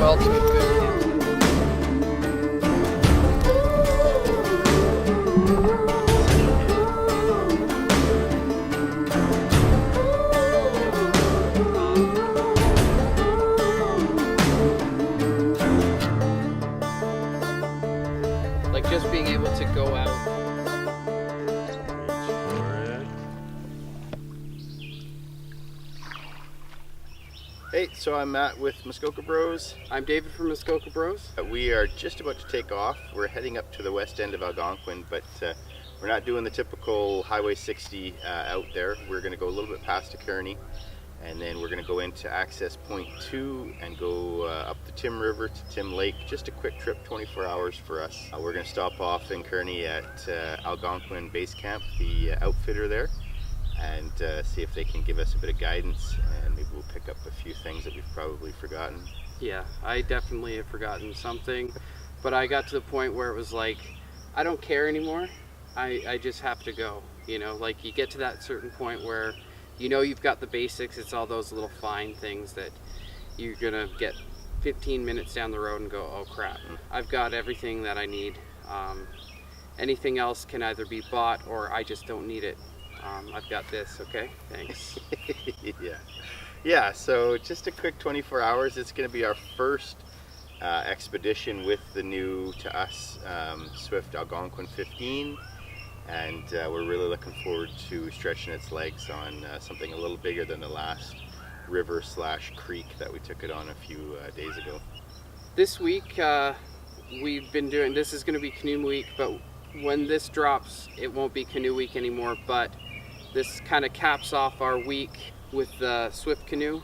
ultimate good campsite. Like just being able to go out. Hey, so I'm Matt with Muskoka Bros. I'm David from Muskoka Bros. We are just about to take off. We're heading up to the west end of Algonquin, but we're not doing the typical Highway 60 out there. We're going to go a little bit past to Kearney, and then we're going to go into Access Point 2 and go up the Tim River to Tim Lake. Just a quick trip, 24 hours for us. We're going to stop off in Kearney at Algonquin Base Camp, the outfitter there, and see if they can give us a bit of guidance, and maybe we'll pick up a few things that we've probably forgotten. Yeah, I definitely have forgotten something, but I got to the point where it was like, I don't care anymore. I just have to go, you know, like you get to that certain point where you know you've got the basics. It's all those little fine things that you're gonna get 15 minutes down the road and go, oh crap, I've got everything that I need. Anything else can either be bought or I just don't need it. I've got this, okay? Thanks. Yeah, so just a quick 24 hours. It's going to be our first expedition with the new, to us, Swift Algonquin 15. And we're really looking forward to stretching its legs on something a little bigger than the last river / creek that we took it on a few days ago. This week, we've been doing, this is going to be Canoe Week, but when this drops, it won't be Canoe Week anymore, but this kind of caps off our week with the Swift Canoe,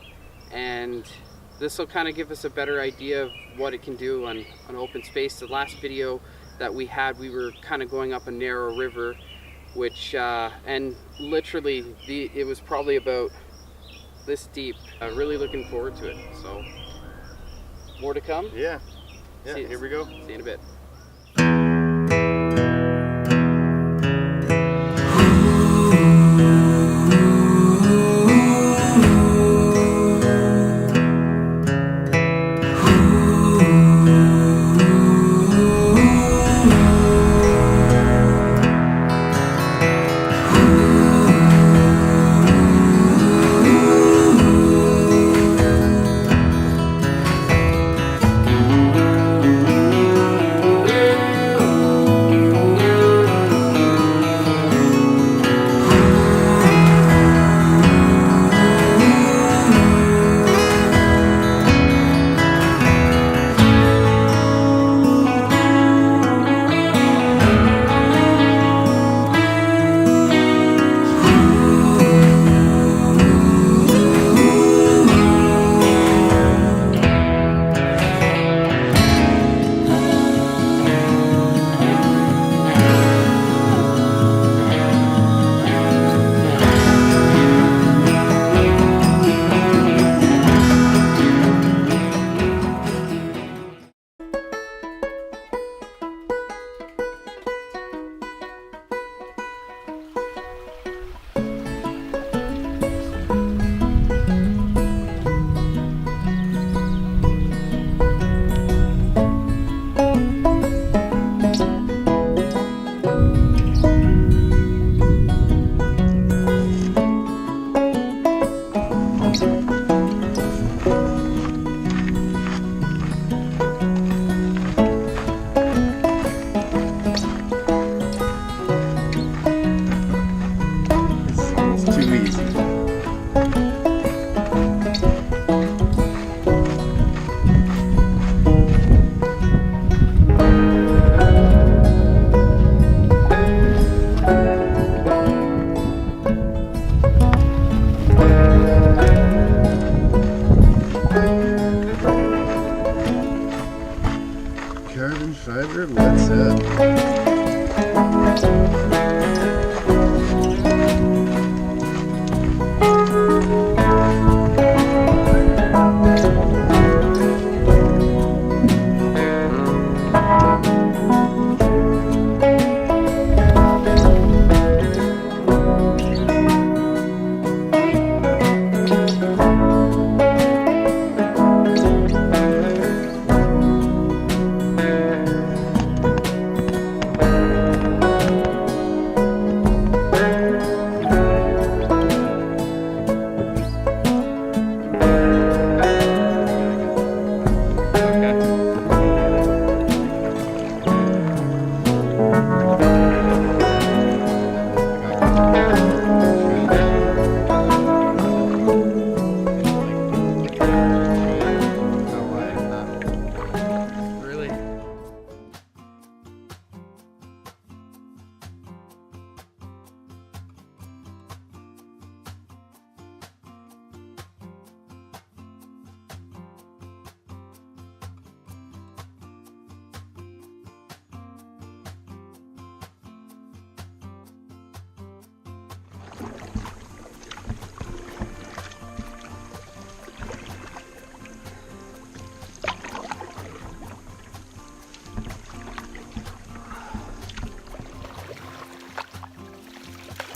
and this will kind of give us a better idea of what it can do on open space. The last video that we had, we were kind of going up a narrow river, which, and literally, it was probably about this deep. Really looking forward to it, so more to come. Yeah, here we go. See you in a bit.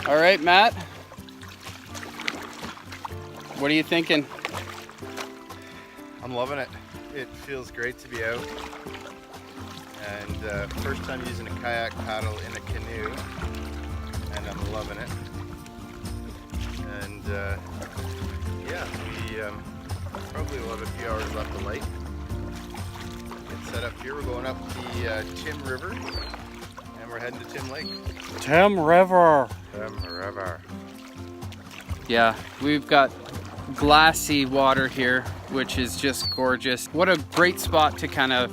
All right, Matt. What are you thinking? I'm loving it. It feels great to be out. And first time using a kayak paddle in a canoe, and I'm loving it. And yeah, we probably will have a few hours left of light. Get set up here. We're going up the Tim River, and we're heading to Tim Lake. Tim River. Tim River. Yeah, we've got glassy water here, which is just gorgeous. What a great spot to kind of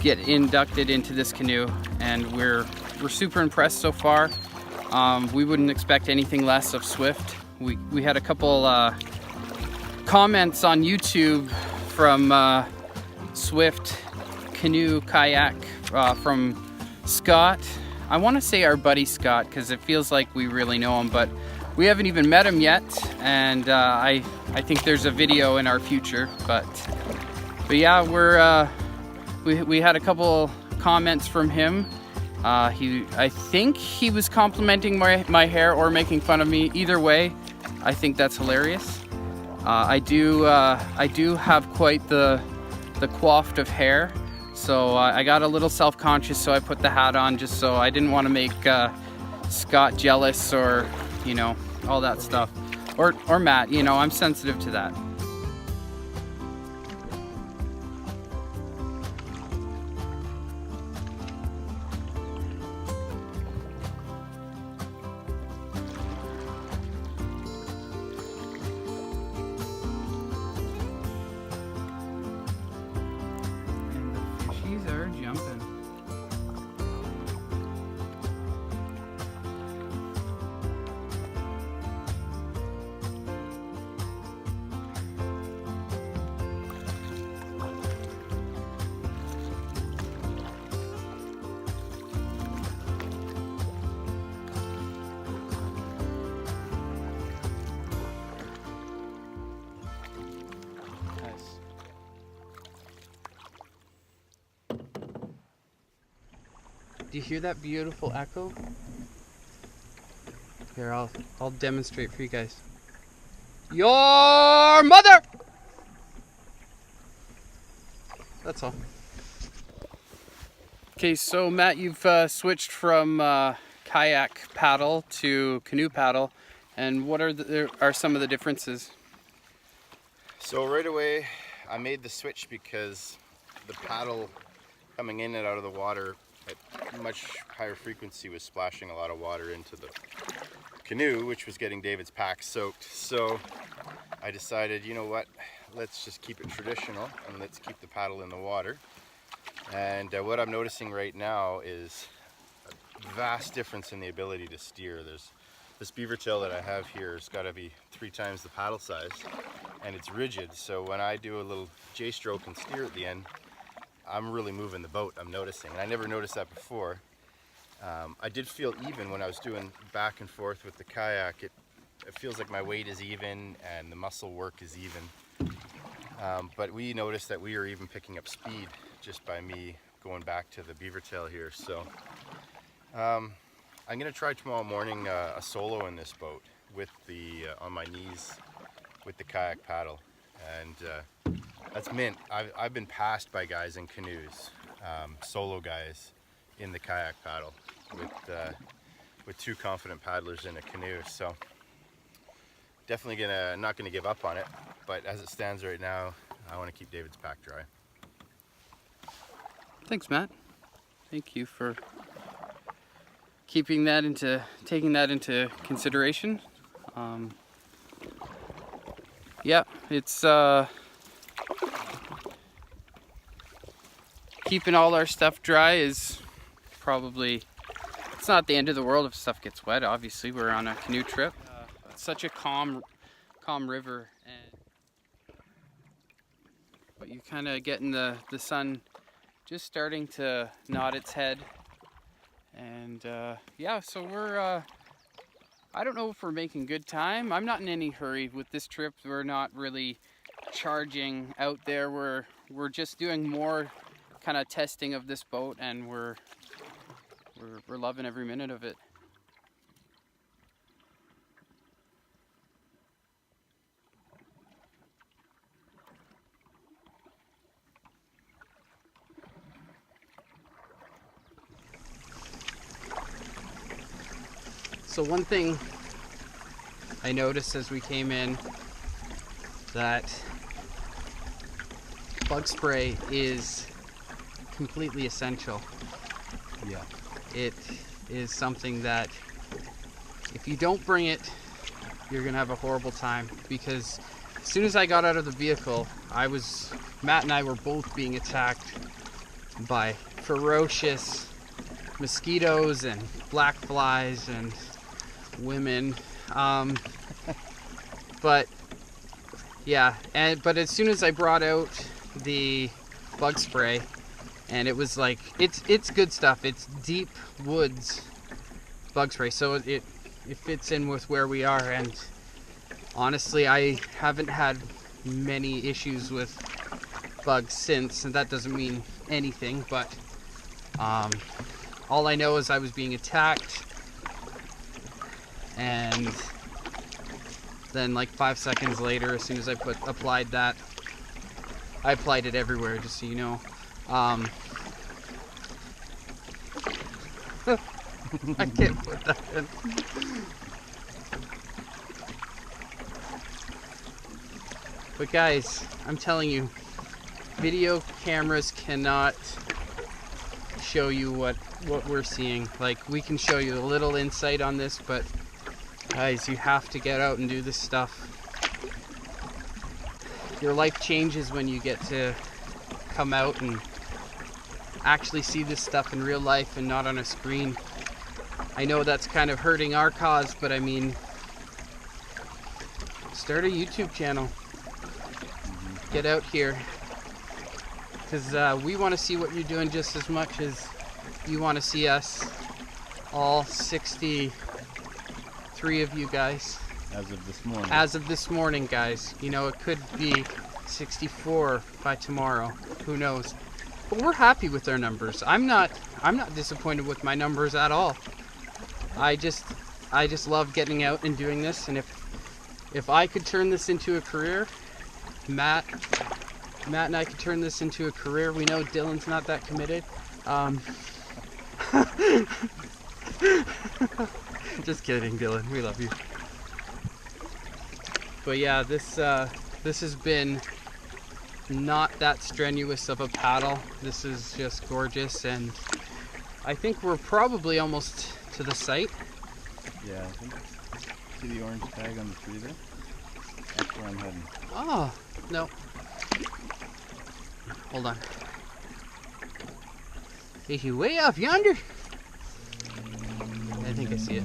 get inducted into this canoe, and we're super impressed so far. We wouldn't expect anything less of Swift. We had a couple comments on YouTube from Swift Canoe Kayak from Scott. I want to say our buddy Scott because it feels like we really know him, but we haven't even met him yet, and I think there's a video in our future. But yeah, we had a couple comments from him. I think he was complimenting my hair or making fun of me. Either way, I think that's hilarious. I do have quite the coiffed of hair, so I got a little self-conscious, so I put the hat on just so I didn't want to make Scott jealous or, you know, all that stuff. Or Matt, you know, I'm sensitive to that. Jumping. Do you hear that beautiful echo? Here, I'll demonstrate for you guys. Your mother! That's all. Okay, so Matt, you've switched from kayak paddle to canoe paddle, and what are some of the differences? So right away, I made the switch because the paddle coming in and out of the water at much higher frequency was splashing a lot of water into the canoe, which was getting David's pack soaked. So I decided, you know what, let's just keep it traditional and let's keep the paddle in the water. And what I'm noticing right now is a vast difference in the ability to steer. There's this beaver tail that I have here has got to be 3 times the paddle size, and it's rigid. So when I do a little J-stroke and steer at the end, I'm really moving the boat, I'm noticing. And I never noticed that before. I did feel even when I was doing back and forth with the kayak. It feels like my weight is even and the muscle work is even. But we noticed that we are even picking up speed just by me going back to the beaver tail here. So I'm gonna try tomorrow morning a solo in this boat with the on my knees with the kayak paddle. And that's mint. I've been passed by guys in canoes, solo guys in the kayak paddle with 2 confident paddlers in a canoe. So definitely not gonna give up on it. But as it stands right now, I want to keep David's pack dry. Thanks, Matt. Thank you for taking that into consideration. Yeah, it's keeping all our stuff dry is probably, it's not the end of the world if stuff gets wet. Obviously, we're on a canoe trip. It's such a calm river, but you kind of getting the sun just starting to nod its head, and yeah, so we're I don't know if we're making good time. I'm not in any hurry with this trip. We're not really charging out there. We're just doing more kind of testing of this boat, and we're loving every minute of it. So one thing I noticed as we came in, that bug spray is completely essential. Yeah. It is something that if you don't bring it, you're gonna have a horrible time, because as soon as I got out of the vehicle, Matt and I were both being attacked by ferocious mosquitoes and black flies and women. But yeah, but as soon as I brought out the bug spray, and it was like, it's good stuff. It's deep woods bug spray, so it fits in with where we are. And honestly, I haven't had many issues with bugs since, and that doesn't mean anything, but all I know is I was being attacked, and then like 5 seconds later, as soon as I applied that, I applied it everywhere, just so you know. I can't put that in. But guys, I'm telling you, video cameras cannot show you what we're seeing. Like, we can show you a little insight on this, but guys, you have to get out and do this stuff. Your life changes when you get to come out and actually see this stuff in real life and not on a screen. I know that's kind of hurting our cause, but I mean, start a YouTube channel. Get out here, because we want to see what you're doing just as much as you want to see us, all 63 of you guys. As of this morning. As of this morning, guys. You know, it could be 64 by tomorrow. Who knows? But we're happy with our numbers. I'm not disappointed with my numbers at all. I just love getting out and doing this, and if I could turn this into a career, Matt and I could turn this into a career. We know Dylan's not that committed. Just kidding, Dylan. We love you. But yeah, this has been not that strenuous of a paddle. This is just gorgeous, and I think we're probably almost to the site. Yeah, I think. See the orange tag on the tree there? That's where I'm heading. Oh, no. Hold on. Is he way off yonder? I think I see it.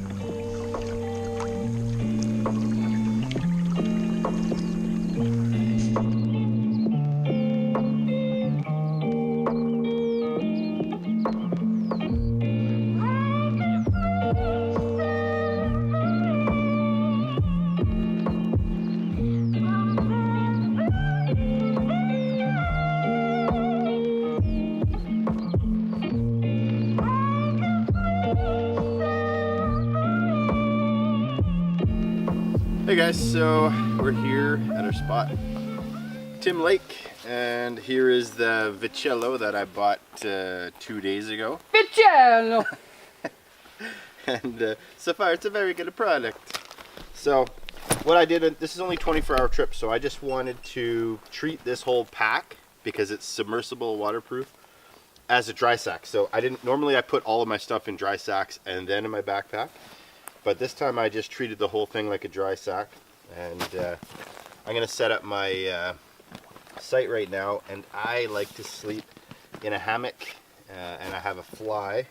Hey guys, so we're here at our spot, Tim Lake, and here is the Vicello that I bought 2 days ago. Vicello! And so far it's a very good product. So what I did, this is only 24-hour trip, so I just wanted to treat this whole pack, because it's submersible waterproof, as a dry sack. So normally I put all of my stuff in dry sacks and then in my backpack. But this time I just treated the whole thing like a dry sack, and I'm going to set up my site right now, and I like to sleep in a hammock, and I have a fly.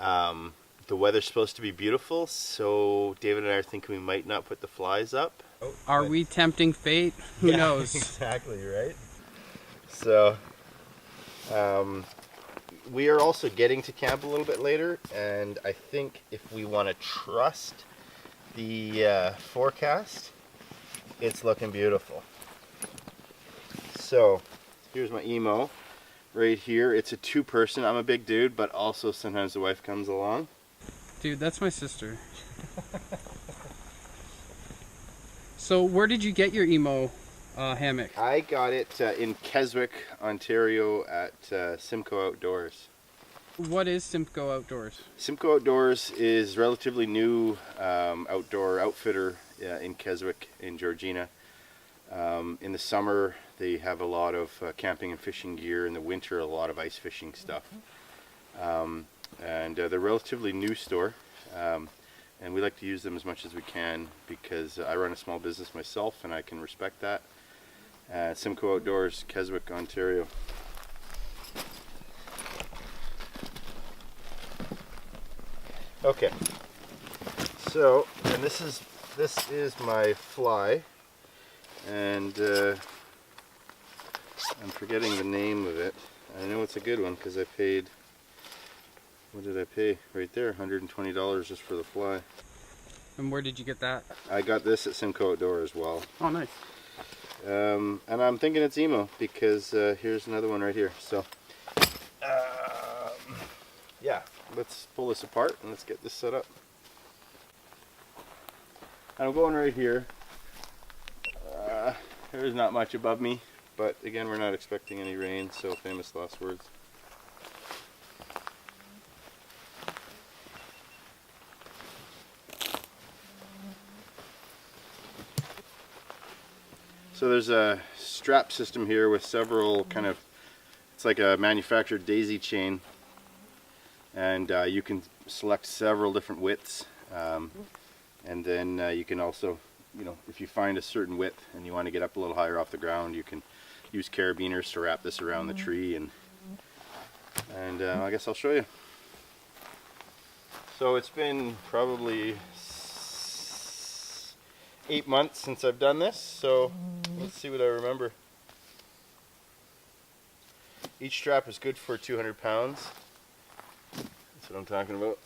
The weather's supposed to be beautiful, so David and I are thinking we might not put the flies up. Are we tempting fate? Who knows? Exactly, right? So, we are also getting to camp a little bit later, and I think if we want to trust the forecast, it's looking beautiful. So here's my emo right here. It's a 2-person. I'm a big dude, but also sometimes the wife comes along. Dude, that's my sister. So where did you get your emo hammock? I got it in Keswick, Ontario at Simcoe Outdoors. What is Simcoe Outdoors? Simcoe Outdoors is relatively new outdoor outfitter in Keswick in Georgina. In the summer they have a lot of camping and fishing gear. In the winter a lot of ice fishing stuff. And they're a relatively new store. And we like to use them as much as we can because I run a small business myself and I can respect that. Simcoe Outdoors, Keswick, Ontario. Okay, so, and this is my fly, and I'm forgetting the name of it. I know it's a good one because I paid, what did I pay? Right there, $120 just for the fly. And where did you get that? I got this at Simcoe Outdoor as well. Oh, nice. And I'm thinking it's emo because here's another one right here. So, yeah, let's pull this apart and let's get this set up. And I'm going right here. There's not much above me, but again, we're not expecting any rain, so famous last words. So there's a strap system here with several kind of, it's like a manufactured daisy chain, and you can select several different widths, and then you can also, you know, if you find a certain width and you want to get up a little higher off the ground, you can use carabiners to wrap this around the tree, and I guess I'll show you. So it's been probably 8 months since I've done this, so let's see what I remember. Each strap is good for 200 pounds. That's what I'm talking about.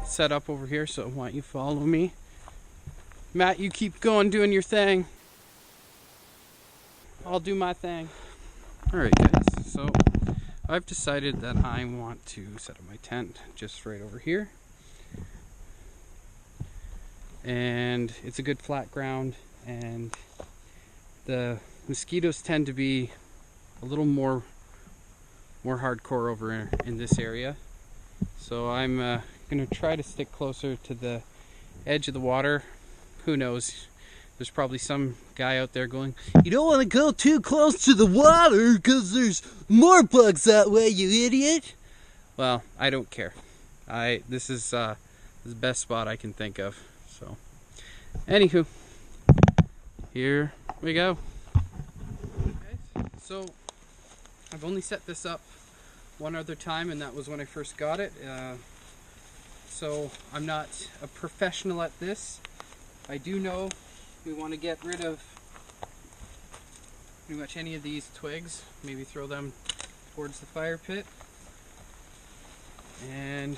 Set up over here, so why don't you follow me? Matt, you keep going doing your thing. I'll do my thing. Alright guys, so I've decided that I want to set up my tent just right over here. And it's a good flat ground, and the mosquitoes tend to be a little more hardcore over in this area. So I'm going to try to stick closer to the edge of the water. Who knows? There's probably some guy out there going, "You don't want to go too close to the water because there's more bugs that way, you idiot." Well, I don't care. This is the best spot I can think of. So, anywho, here we go. So, I've only set this up one other time, and that was when I first got it. So I'm not a professional at this. I do know we want to get rid of pretty much any of these twigs, maybe throw them towards the fire pit. And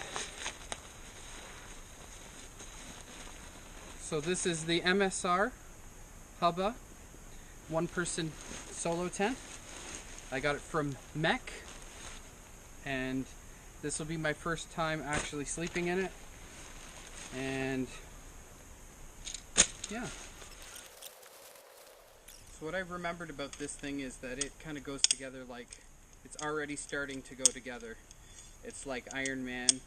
so this is the MSR Hubba one-person solo tent. I got it from Mech, and this will be my first time actually sleeping in it. And yeah. So what I've remembered about this thing is that it kind of goes together, like it's already starting to go together. It's like Iron Man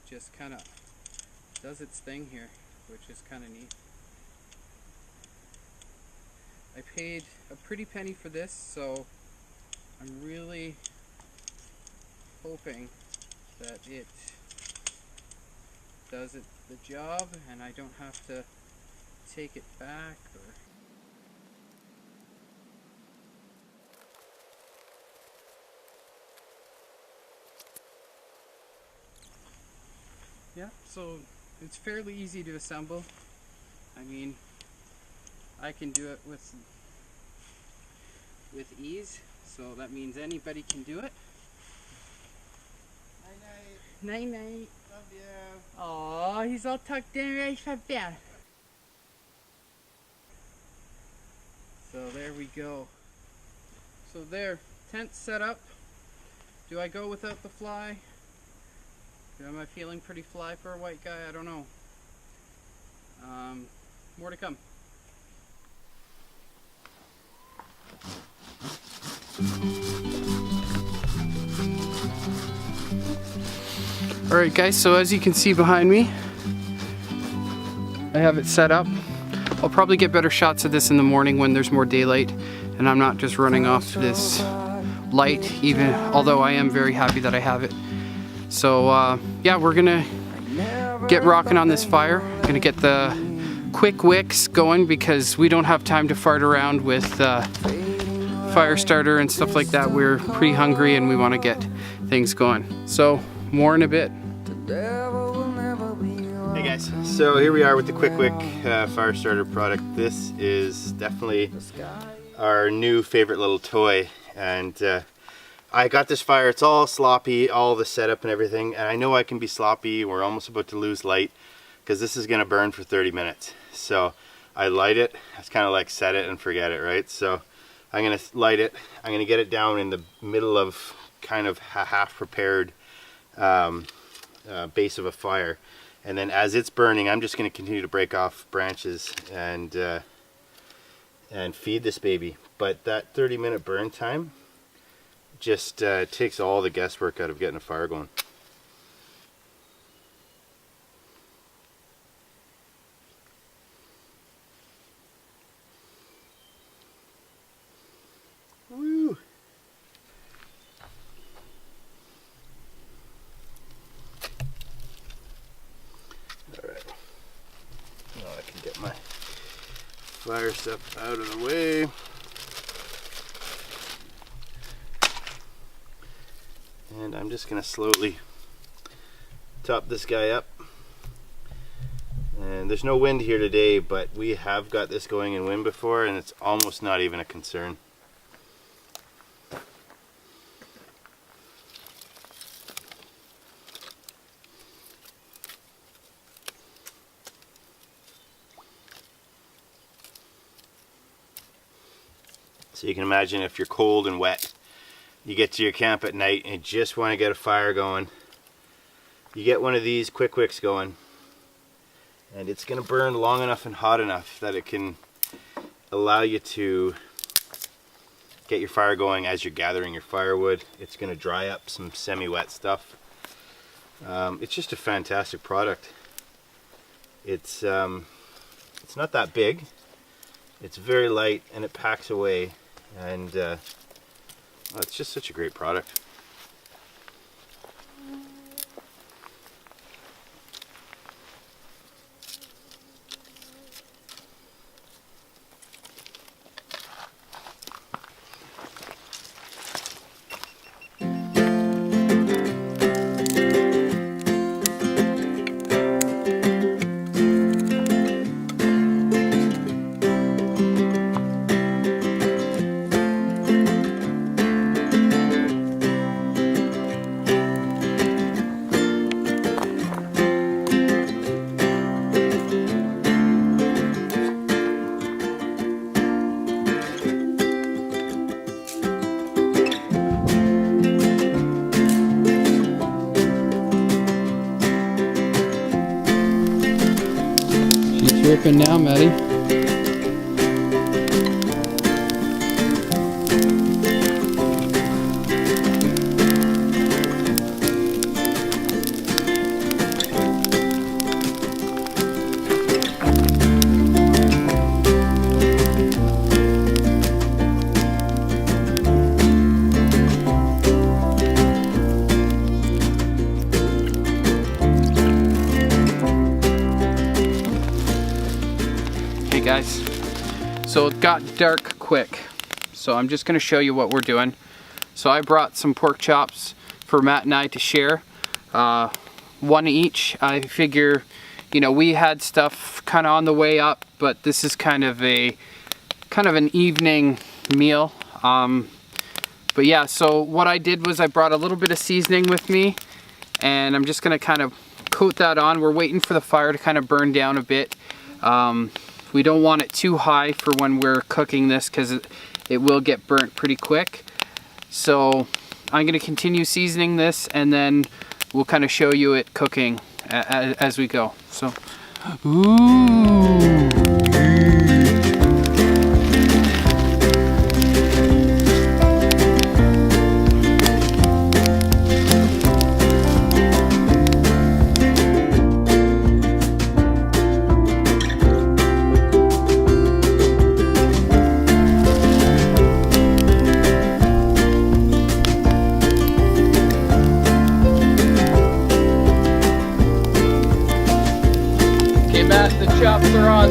just kind of does its thing here, which is kind of neat. I paid a pretty penny for this, so I'm really hoping that it does the job and I don't have to take it back or... Yeah, so it's fairly easy to assemble. I mean, I can do it with ease, so that means anybody can do it. Night night. Night night. Love you. Oh, he's all tucked in right for bed. So there we go. So there, tent set up. Do I go without the fly? Am I feeling pretty fly for a white guy? I don't know. More to come. Alright guys, so as you can see behind me, I have it set up. I'll probably get better shots of this in the morning when there's more daylight and I'm not just running off this light, even although I am very happy that I have it. So yeah, we're gonna get rocking on this fire. Gonna get the quick wicks going because we don't have time to fart around with fire starter and stuff like that. We're pretty hungry and we want to get things going. So more in a bit. Hey guys, so here we are with the Quick Wick fire starter product. This is definitely our new favorite little toy, and I got this fire. It's all sloppy, all the setup and everything, and I know I can be sloppy. We're almost about to lose light because this is gonna burn for 30 minutes. So I light it. It's kind of like set it and forget it, right? So I'm gonna light it. I'm gonna get it down in the middle of kind of a half prepared base of a fire, and then as it's burning, I'm just going to continue to break off branches and feed this baby. But that 30-minute burn time just takes all the guesswork out of getting a fire going. Woo! My fire stuff out of the way. And I'm just going to slowly top this guy up. And there's no wind here today, but we have got this going in wind before, and it's almost not even a concern. So you can imagine if you're cold and wet, you get to your camp at night and you just want to get a fire going. You get one of these Quick Wicks going, and it's going to burn long enough and hot enough that it can allow you to get your fire going as you're gathering your firewood. It's going to dry up some semi-wet stuff. It's just a fantastic product. It's not that big. It's very light and it packs away. And it's just such a great product. Ripping now, Maddie. Guys, so it got dark quick, so I'm just going to show you what we're doing. So I brought some pork chops for Matt and I to share. one each. I figure, you know, we had stuff kind of on the way up, but this is kind of an evening meal. But yeah, so what I did was I brought a little bit of seasoning with me, and I'm just gonna kind of coat that on. We're waiting for the fire to kind of burn down a bit. We don't want it too high for when we're cooking this, because it will get burnt pretty quick. So I'm gonna continue seasoning this, and then we'll kind of show you it cooking as we go. So, ooh. Matt, the chops are on.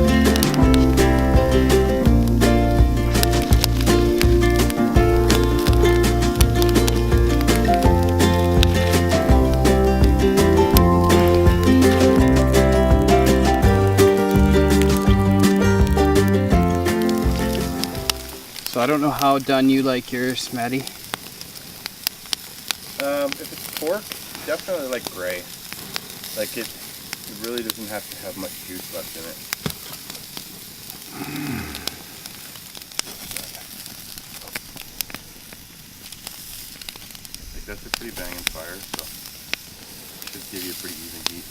So I don't know how done you like yours, Matty. If it's pork, definitely like gray. Like it really doesn't have to have much juice left in it. Like that's a pretty banging fire, so it should give you a pretty even heat.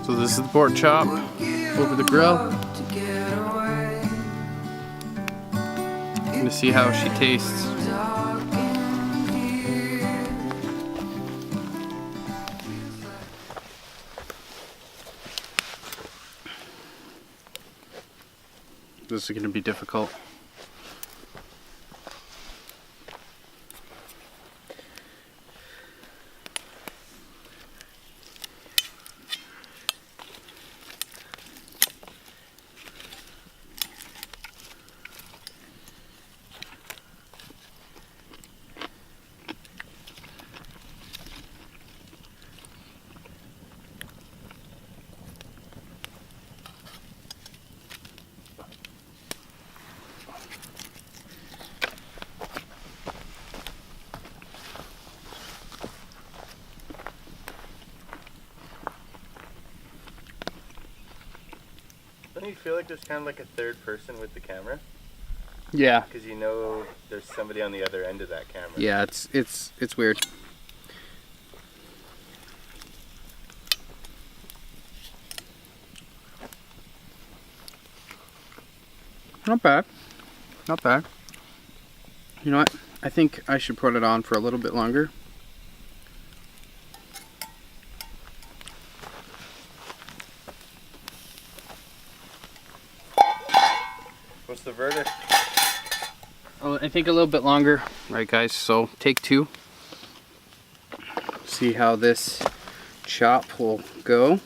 So this is the pork chop over the grill. I'm gonna see how she tastes. This is gonna be difficult. Don't you feel like there's kind of like a third person with the camera? Yeah. Because you know there's somebody on the other end of that camera. Yeah, it's weird. Not bad. Not bad. You know what? I think I should put it on for a little bit longer. What's the verdict? Oh, I think a little bit longer. Right, guys, so take two. See how this chop will go.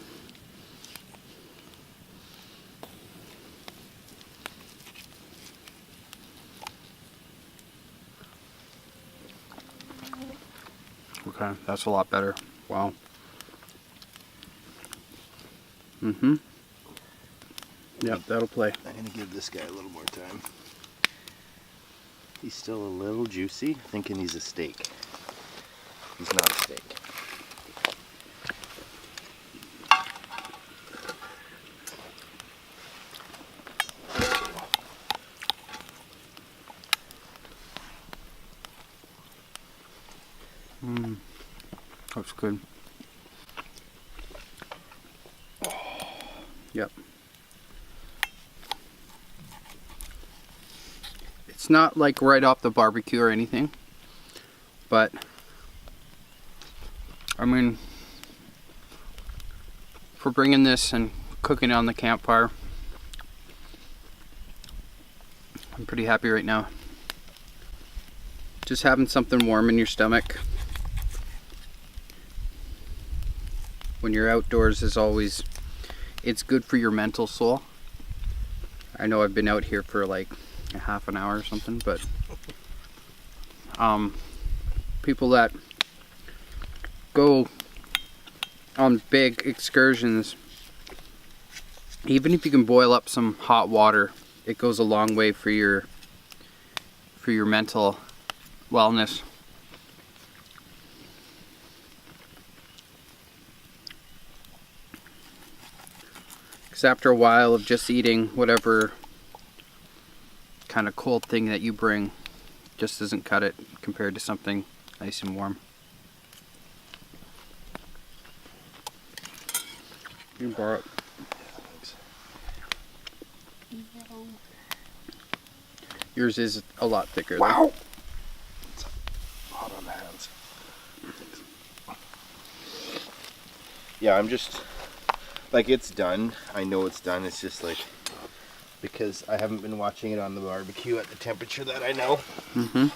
Okay, that's a lot better. Wow. Mm-hmm. Yep, that'll play. I'm gonna give this guy a little more time. He's still a little juicy, thinking he's a steak. He's not a steak. That's good. Yep. It's not like right off the barbecue or anything, but I mean, for bringing this and cooking it on the campfire, I'm pretty happy right now. Just having something warm in your stomach when you're outdoors is always, it's good for your mental soul. I know I've been out here for like a half an hour or something, but people that go on big excursions, even if you can boil up some hot water, it goes a long way for your mental wellness. Because after a while of just eating whatever kind of cold thing that you bring, just doesn't cut it compared to something nice and warm. You can borrow it. Yours is a lot thicker. Wow! It's hot on the hands. Yeah, I'm just, like, it's done. I know it's done. It's just like, because I haven't been watching it on the barbecue at the temperature that I know. I'm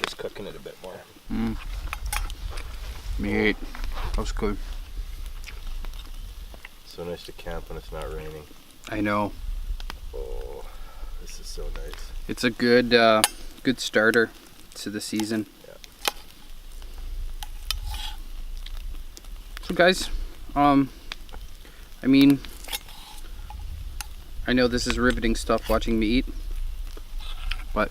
just cooking it a bit more. Meat. That's good. So nice to camp when it's not raining. I know. Oh, this is so nice. It's a good good starter to the season. Yeah. So guys, I mean, I know this is riveting stuff watching me eat, but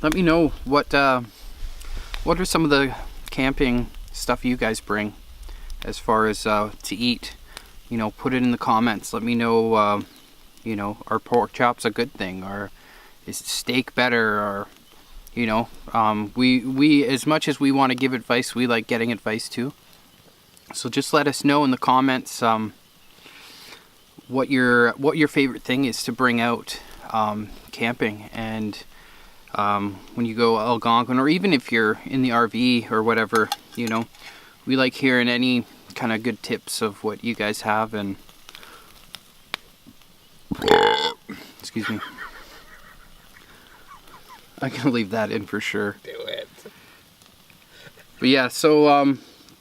let me know what are some of the camping stuff you guys bring as far as to eat. You know, put it in the comments. Let me know, you know, are pork chops a good thing, or is steak better, or, you know, we as much as we want to give advice, we like getting advice too. So just let us know in the comments what your favorite thing is to bring out camping, and when you go Algonquin, or even if you're in the RV or whatever, you know, we like hearing any kind of good tips of what you guys have. And excuse me, I can leave that in for sure. Do it. But yeah, so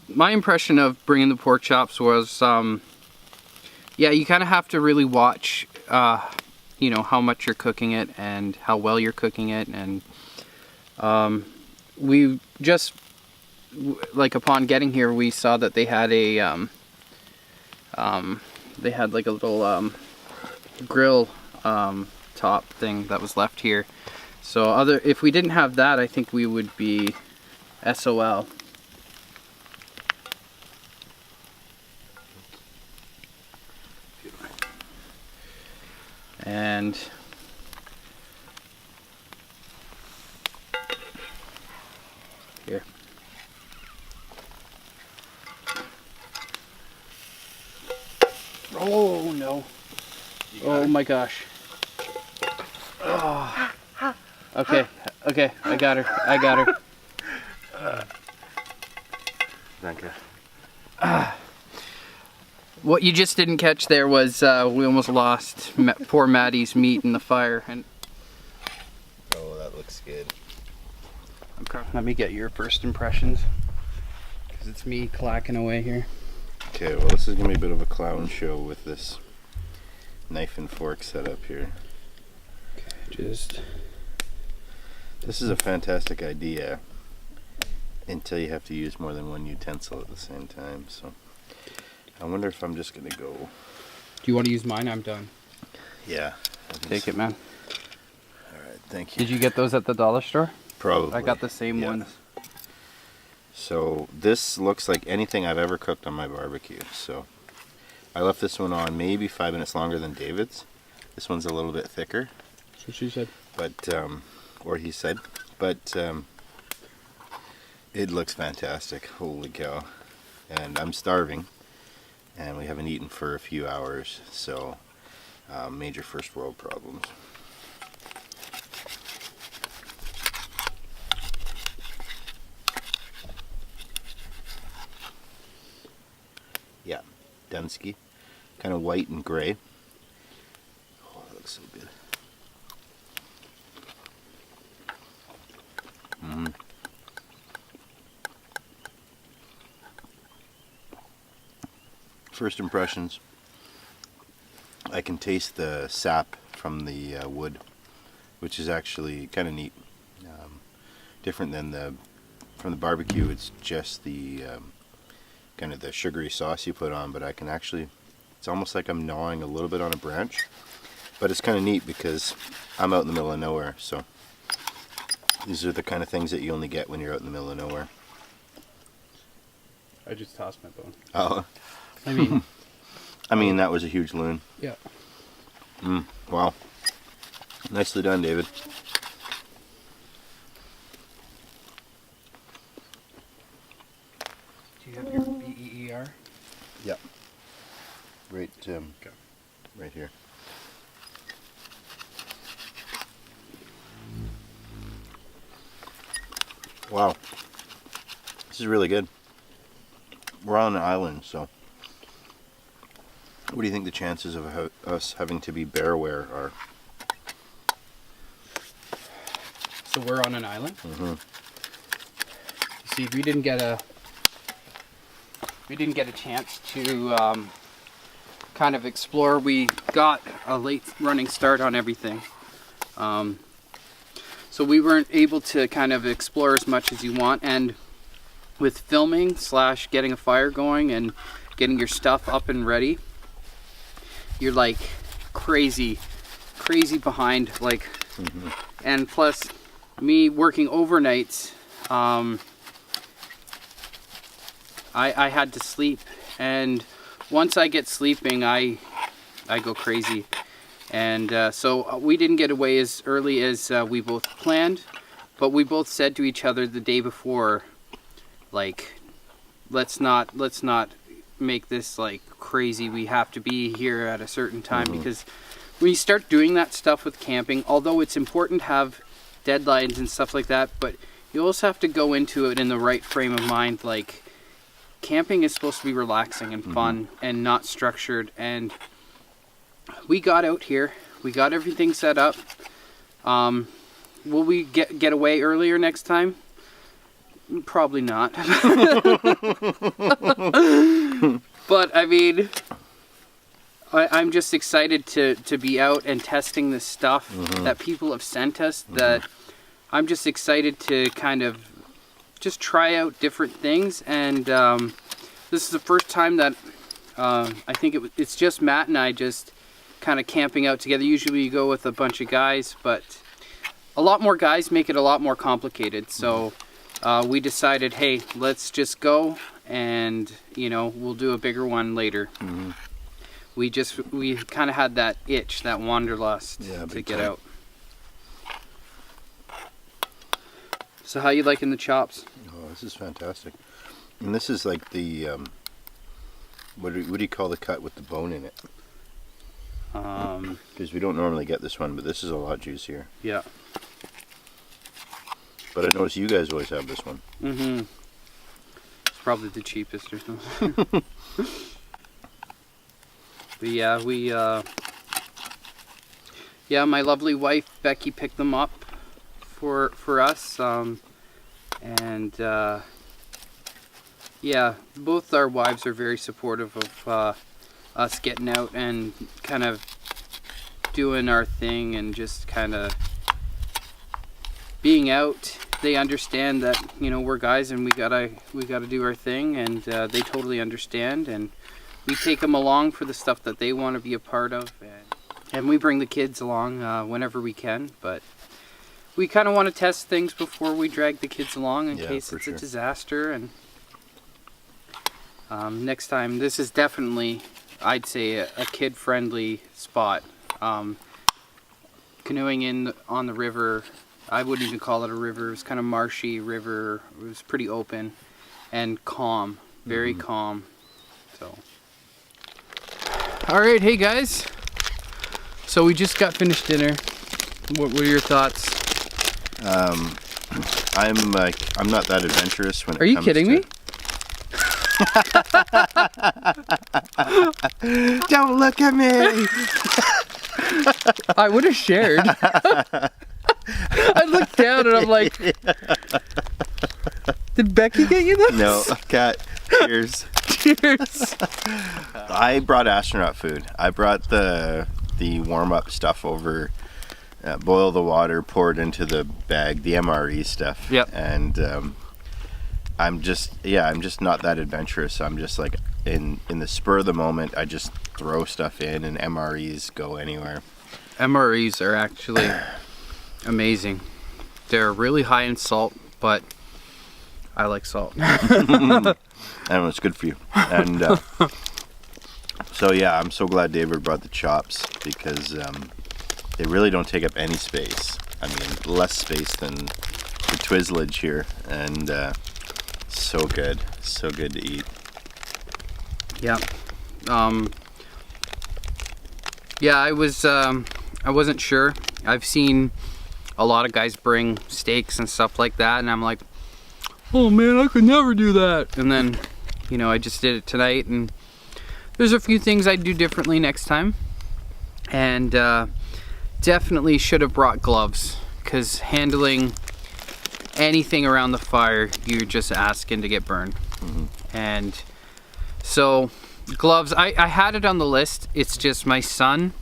my impression of bringing the pork chops was, yeah, you kind of have to really watch, you know, how much you're cooking it and how well you're cooking it. And we just, like, upon getting here, we saw that they had a, they had like a little grill top thing that was left here. So if we didn't have that, I think we would be SOL. And here. Oh no. Oh my gosh. Oh. Okay, okay, I got her. Thank you. What you just didn't catch there was we almost lost poor Maddie's meat in the fire. And Oh, that looks good. okay, let me get your first impressions, because it's me clacking away here. Okay, well, this is gonna be a bit of a clown show with this knife and fork setup here. Just This is a fantastic idea until you have to use more than one utensil at the same time. So I wonder if I'm just gonna go. Do you want to use mine? I'm done. Yeah. Take it, man. All right, thank you. Did you get those at the dollar store? Probably. I got the same Yeah. ones. So this looks like anything I've ever cooked on my barbecue. So I left this one on maybe 5 minutes longer than David's. This one's a little bit thicker. That's what she said. But or he said, but It looks fantastic. Holy cow. And I'm starving. And we haven't eaten for a few hours. So, major first world problems. Yeah, Dunsky. Kind of white and gray. Oh, that looks so good. First impressions, I can taste the sap from the wood, which is actually kind of neat. Different than from the barbecue. It's just the kind of the sugary sauce you put on, but I can actually, it's almost like I'm gnawing a little bit on a branch, but it's kind of neat because I'm out in the middle of nowhere, so these are the kind of things that you only get when you're out in the middle of nowhere. I just tossed my bone. Oh. I mean, that was a huge loon. yeah. Wow. Nicely done, David. Do you have your BEER? Yep. Right, right here. Wow. This is really good. We're on an island, so what do you think the chances of us having to be bear aware are? So we're on an island? Mm-hmm. See, we didn't get a chance to kind of explore. We got a late running start on everything. So we weren't able to kind of explore as much as you want, and with filming / getting a fire going and getting your stuff up and ready, you're like crazy behind, like, and plus me working overnights, I had to sleep, and once I get sleeping, I go crazy. And so we didn't get away as early as we both planned, but we both said to each other the day before, like, let's not make this like crazy. We have to be here at a certain time, because when you start doing that stuff with camping, although it's important to have deadlines and stuff like that, but you also have to go into it in the right frame of mind. Like, camping is supposed to be relaxing and fun and not structured, and we got out here, we got everything set up. Will we get away earlier next time? Probably not. But I mean, I'm just excited to be out and testing this stuff that people have sent us. That I'm just excited to kind of just try out different things. And this is the first time that I think it's just Matt and I just kind of camping out together. Usually you go with a bunch of guys, but a lot more guys make it a lot more complicated. So we decided, hey, let's just go, and we'll do a bigger one later. We kind of had that itch, that wanderlust to get out. So how you liking the chops? Oh, this is fantastic. And this is like the what do you call the cut with the bone in it? Because we don't normally get this one, but this is a lot juicier. Yeah. But I notice you guys always have this one. It's probably the cheapest or something. But yeah, my lovely wife Becky picked them up for us, and yeah, both our wives are very supportive of us getting out and kind of doing our thing and just kind of being out. They understand that we're guys and we gotta do our thing, and they totally understand, and we take them along for the stuff that they want to be a part of, and we bring the kids along whenever we can. But we kind of want to test things before we drag the kids along in case it's a disaster. And next time, this is definitely, I'd say, a kid-friendly spot. Canoeing on the river I wouldn't even call it a river. It was kind of marshy river. It was pretty open and calm, very calm. So, all right, hey guys. So we just got finished dinner. What were your thoughts? I'm not that adventurous when it Are you comes kidding to... me? Don't look at me. I would have shared. I looked down and I'm like, did Becky get you this? No, cat. Cheers. Cheers. I brought astronaut food. I brought the warm-up stuff over. Boil the water, pour it into the bag, the MRE stuff. Yep. And I'm just not that adventurous. I'm just like in the spur of the moment, I just throw stuff in, and MREs go anywhere. MREs are actually amazing. They're really high in salt, but I like salt. I know it's good for you. And so yeah, I'm so glad David brought the chops because they really don't take up any space. I mean, less space than the Twizzlage here, and so good to eat. Yeah. Yeah, I wasn't sure. I've seen a lot of guys bring steaks and stuff like that, and I'm like, oh man, I could never do that. And then, you know, I just did it tonight, and there's a few things I'd do differently next time. And definitely should have brought gloves, because handling anything around the fire, you're just asking to get burned. And so gloves, I had it on the list. It's just my son,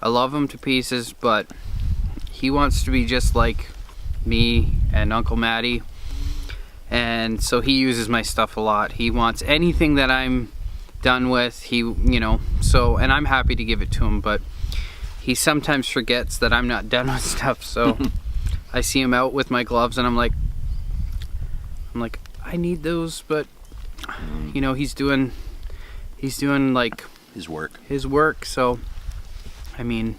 I love him to pieces, but he wants to be just like me and Uncle Matty, and so he uses my stuff a lot. He wants anything that I'm done with, you know, so, and I'm happy to give it to him, but he sometimes forgets that I'm not done with stuff. So I see him out with my gloves and I'm like, I need those, but you know, he's doing like His work. So I mean,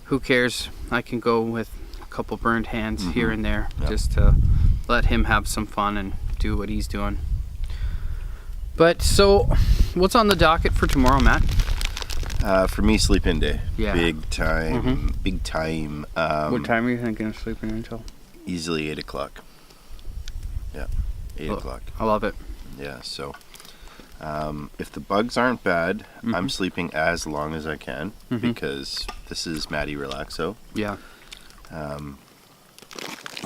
who cares? I can go with a couple burned hands here and there, just to let him have some fun and do what he's doing. But so, what's on the docket for tomorrow, Matt? For me, sleep-in day. Yeah. Big time. Big time. What time are you thinking of sleeping until? Easily 8 o'clock. Yeah, 8 o'clock. I love it. Yeah, so if the bugs aren't bad, I'm sleeping as long as I can because this is Matty Relaxo. Yeah.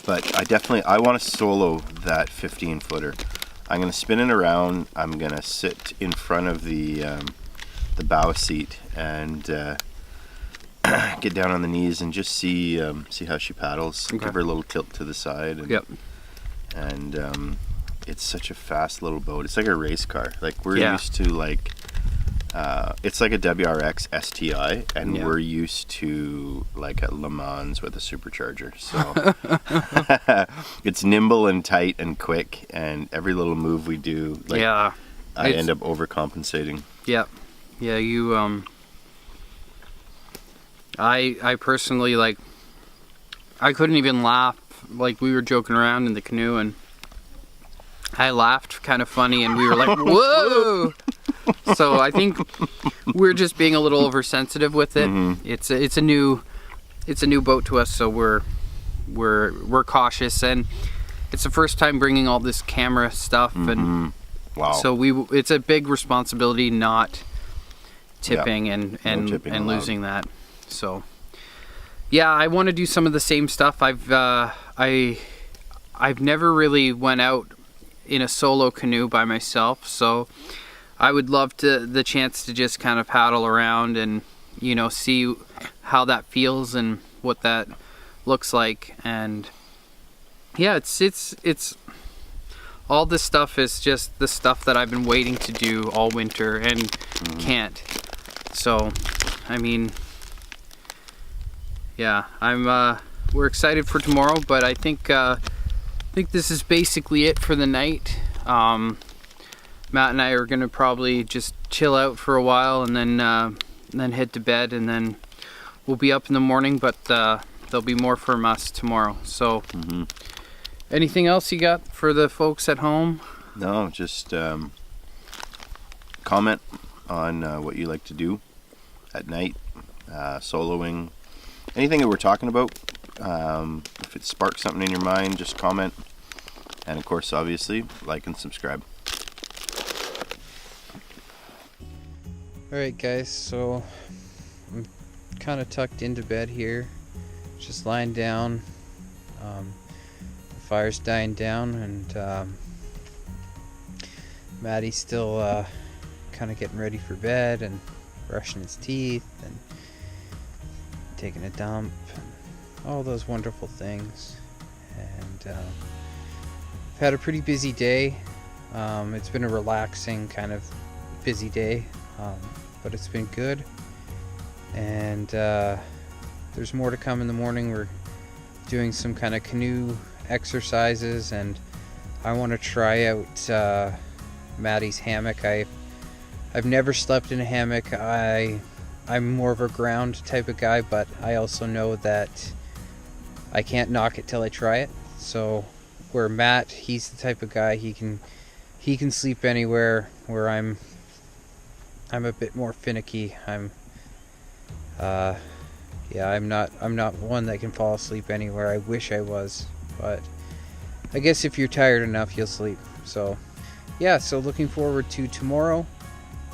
But I want to solo that 15-footer. I'm going to spin it around. I'm going to sit in front of the bow seat and get down on the knees and just see how she paddles. Okay. Give her a little tilt to the side. And, and it's such a fast little boat. It's like a race car. Like we're used to like it's like a WRX STI, and we're used to like a Le Mans with a supercharger. So it's nimble and tight and quick, and every little move we do, like I end up overcompensating. Yeah, yeah. You I personally, like, I couldn't even laugh. Like, we were joking around in the canoe and I laughed kind of funny and we were like, whoa. So I think we're just being a little oversensitive with it. It's a new boat to us, so we're cautious, and it's the first time bringing all this camera stuff, and so it's a big responsibility not tipping and losing that. So yeah, I want to do some of the same stuff. I've never really went out in a solo canoe by myself, so I would love the chance to just kind of paddle around and, you know, see how that feels and what that looks like. And yeah, it's all this stuff is just the stuff that I've been waiting to do all winter and can't. So I mean, yeah, we're excited for tomorrow, but I think this is basically it for the night. Matt and I are gonna probably just chill out for a while and then head to bed, and then we'll be up in the morning. But there'll be more from us tomorrow. So anything else you got for the folks at home? No, just comment on what you like to do at night, soloing, anything that we're talking about. If it sparks something in your mind, just comment. And of course, obviously, like and subscribe. Alright guys, so I'm kind of tucked into bed here, just lying down. The fire's dying down, and Maddie's still kind of getting ready for bed and brushing his teeth and taking a dump and all those wonderful things. And I've had a pretty busy day. It's been a relaxing kind of busy day, but it's been good. And there's more to come in the morning. We're doing some kind of canoe exercises, and I want to try out Maddie's hammock. I've never slept in a hammock. I'm more of a ground type of guy, but I also know that I can't knock it till I try it. So where Matt, he's the type of guy, he can sleep anywhere, where I'm a bit more finicky. I'm not one that can fall asleep anywhere. I wish I was, but I guess if you're tired enough, you'll sleep. So yeah, so looking forward to tomorrow.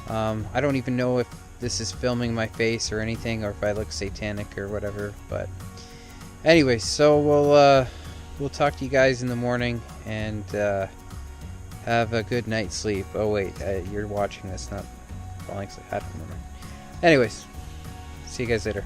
I don't even know if this is filming my face or anything, or if I look satanic or whatever, but anyway, so we'll talk to you guys in the morning, and have a good night's sleep. Oh wait, you're watching this, not falling asleep. I don't remember. Anyways, see you guys later.